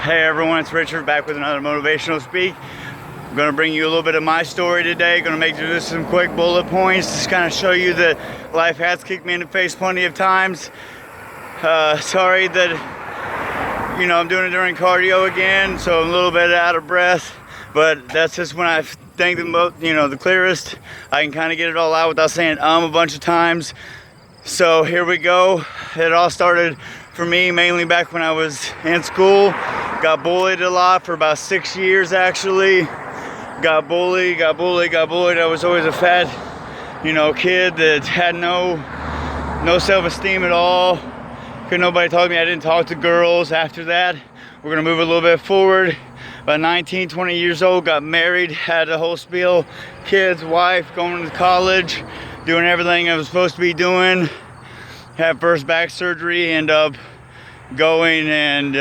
Hey everyone, it's Richard back with another motivational speak. I'm going to bring you a little bit of my story today. Going to make just some quick bullet points, just kind of show you that life has kicked me in the face plenty of times. Sorry that, I'm doing it during cardio again, so I'm a little bit out of breath, but that's just when I think the clearest. I can kind of get it all out without saying a bunch of times. So here we go. It all started for me mainly back when I was in school. Got bullied a lot for about 6 years actually. Got bullied. I was always a fat, kid that had no self-esteem at all. Couldn't nobody talk to me. I didn't talk to girls. After that, we're gonna move a little bit forward. About 19, 20 years old, got married, had a whole spiel, kids, wife, going to college, doing everything I was supposed to be doing. Had first back surgery, end up going and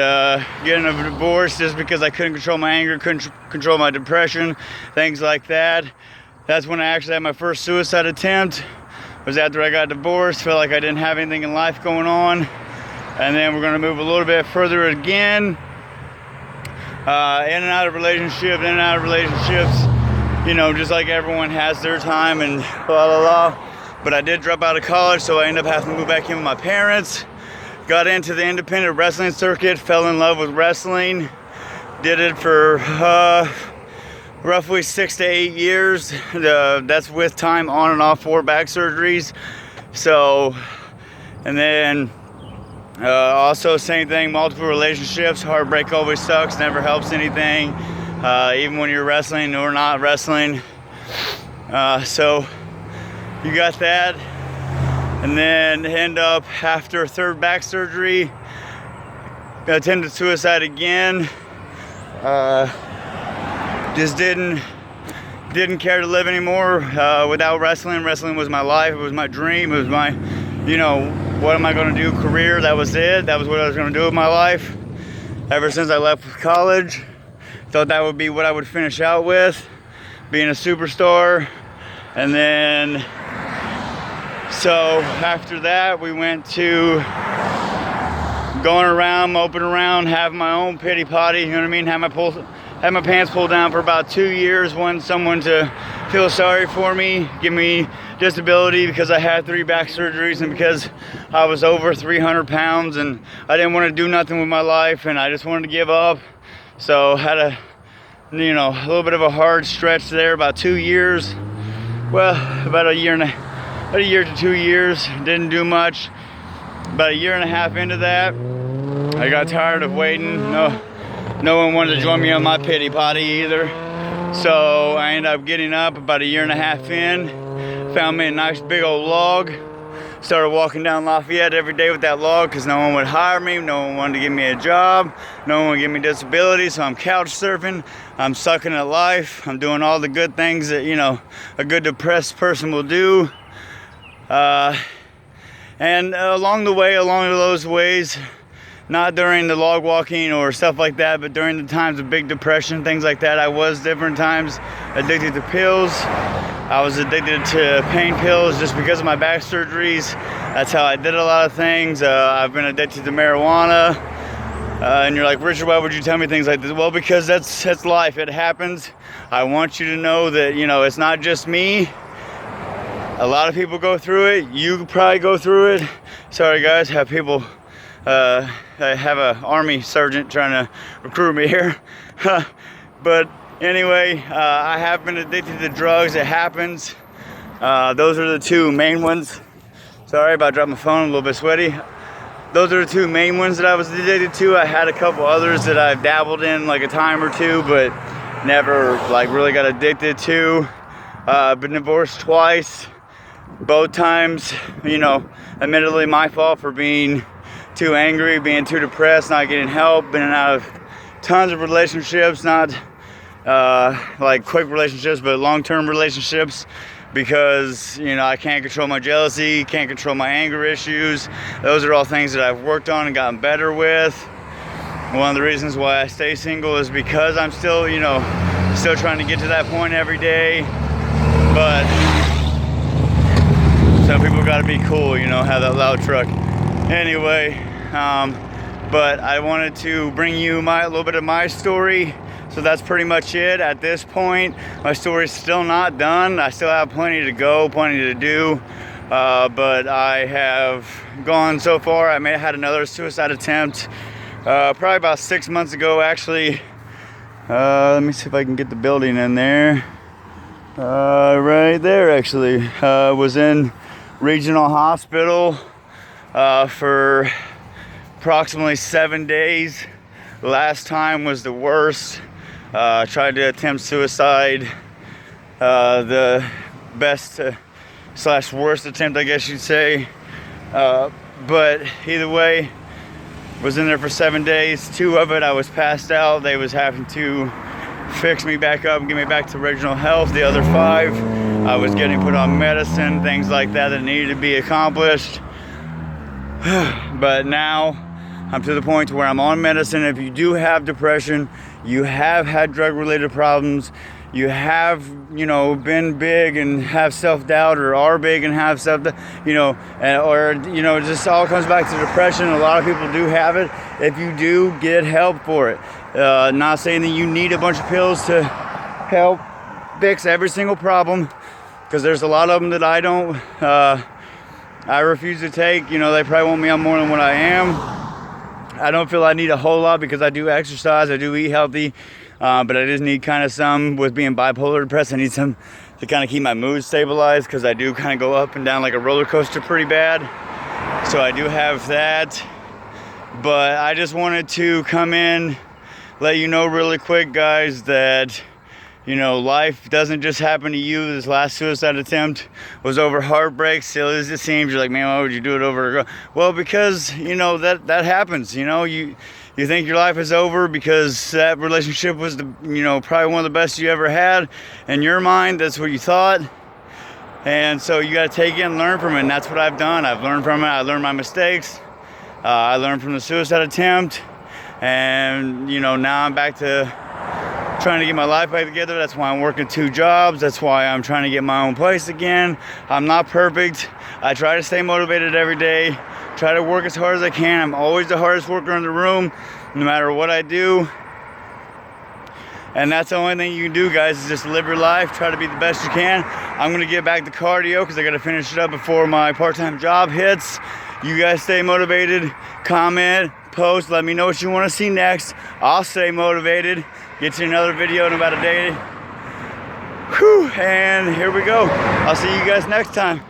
getting a divorce just because I couldn't control my anger, couldn't control my depression, things like that. That's when I actually had my first suicide attempt. It was after I got divorced, felt like I didn't have anything in life going on. And then we're gonna move a little bit further again. In and out of relationships, just like everyone has their time and blah, blah, blah. But I did drop out of college, so I ended up having to move back in with my parents. Got into the independent wrestling circuit, fell in love with wrestling. Did it for roughly 6 to 8 years. That's with time on and off 4 back surgeries. So, and then also same thing, multiple relationships. Heartbreak always sucks, never helps anything, even when you're wrestling or not wrestling. So you got that. And then end up after 3rd back surgery, attempted suicide again. Just didn't care to live anymore without wrestling. Wrestling was my life. It was my dream. It was my, what am I going to do? Career. That was it. That was what I was going to do with my life. Ever since I left college, thought that would be what I would finish out with, being a superstar. And then, so after that, we went to going around, moping around, having my own pity potty, you know what I mean? Had my pants pulled down for about 2 years. Wanted someone to feel sorry for me, give me disability because I had 3 back surgeries and because I was over 300 pounds and I didn't want to do nothing with my life and I just wanted to give up. So had a little bit of a hard stretch there, about 2 years. Well, about a year to 2 years, didn't do much. About a year and a half into that, I got tired of waiting. No one wanted to join me on my pity potty either. So I ended up getting up about a year and a half in, found me a nice big old log, started walking down Lafayette every day with that log because no one would hire me, no one wanted to give me a job, no one would give me disability, so I'm couch surfing, I'm sucking at life, I'm doing all the good things that, a good depressed person will do. And along those ways, not during the log walking or stuff like that, but during the times of big depression, things like that, I was different times addicted to pills. I was addicted to pain pills just because of my back surgeries. That's how I did a lot of things. I've been addicted to marijuana. And you're like, Richard, why would you tell me things like this? Well, because that's life. It happens. I want you to know that, it's not just me. A lot of people go through it. You could probably go through it. Sorry, guys. I have an army sergeant trying to recruit me here. But anyway, I have been addicted to drugs. It happens. Those are the 2 main ones. Sorry about dropping my phone. I'm a little bit sweaty. Those are the 2 main ones that I was addicted to. I had a couple others that I've dabbled in like a time or 2, but never really got addicted to. Been divorced twice. Both times, admittedly my fault for being too angry, being too depressed, not getting help, been out of tons of relationships, not like quick relationships, but long-term relationships because, I can't control my jealousy, can't control my anger issues. Those are all things that I've worked on and gotten better with. One of the reasons why I stay single is because I'm still, still trying to get to that point every day. But some people gotta be cool, have that loud truck. Anyway, but I wanted to bring you a little bit of my story. So that's pretty much it at this point. My story's still not done. I still have plenty to go, plenty to do. But I have gone so far. I had another suicide attempt probably about 6 months ago, actually. Let me see if I can get the building in there. Right there, actually. Was in regional hospital for approximately 7 days. Last time was the worst. Tried to attempt suicide. The best / worst attempt, I guess you'd say. But either way, was in there for 7 days. 2 of it I was passed out. They was having to fix me back up and get me back to regional health. The other 5 I was getting put on medicine, things like that needed to be accomplished. But now I'm to the point where I'm on medicine. If you do have depression, you have had drug-related problems, you have, been big and have self-doubt, or are big and have self-doubt, or just all comes back to depression. A lot of people do have it. If you do, get help for it. Not saying that you need a bunch of pills to help fix every single problem, because there's a lot of them that I refuse to take. They probably want me on more than what I am. I don't feel I need a whole lot because I do exercise, I do eat healthy, but I just need kind of some, with being bipolar depressed, I need some to kind of keep my mood stabilized, because I do kind of go up and down like a roller coaster pretty bad. So I do have that. But I just wanted to come in, let you know really quick, guys, that life doesn't just happen to you. This last suicide attempt was over heartbreak. Silly as it seems, you're like, man, why would you do it over a girl? Well, because that happens. You think your life is over because that relationship was probably one of the best you ever had. In your mind, that's what you thought. And so you got to take it and learn from it. And that's what I've done. I've learned from it. I learned my mistakes. I learned from the suicide attempt. And now I'm back to trying to get my life back together. That's why I'm working 2 jobs. That's why I'm trying to get my own place again. I'm not perfect. I try to stay motivated every day. Try to work as hard as I can. I'm always the hardest worker in the room, no matter what I do. And that's the only thing you can do, guys, is just live your life. Try to be the best you can. I'm going to get back to cardio because I got to finish it up before my part-time job hits. You guys stay motivated. Comment, post, let me know what you want to see next. I'll stay motivated. Get you another video in about a day. Whew, and here we go. I'll see you guys next time.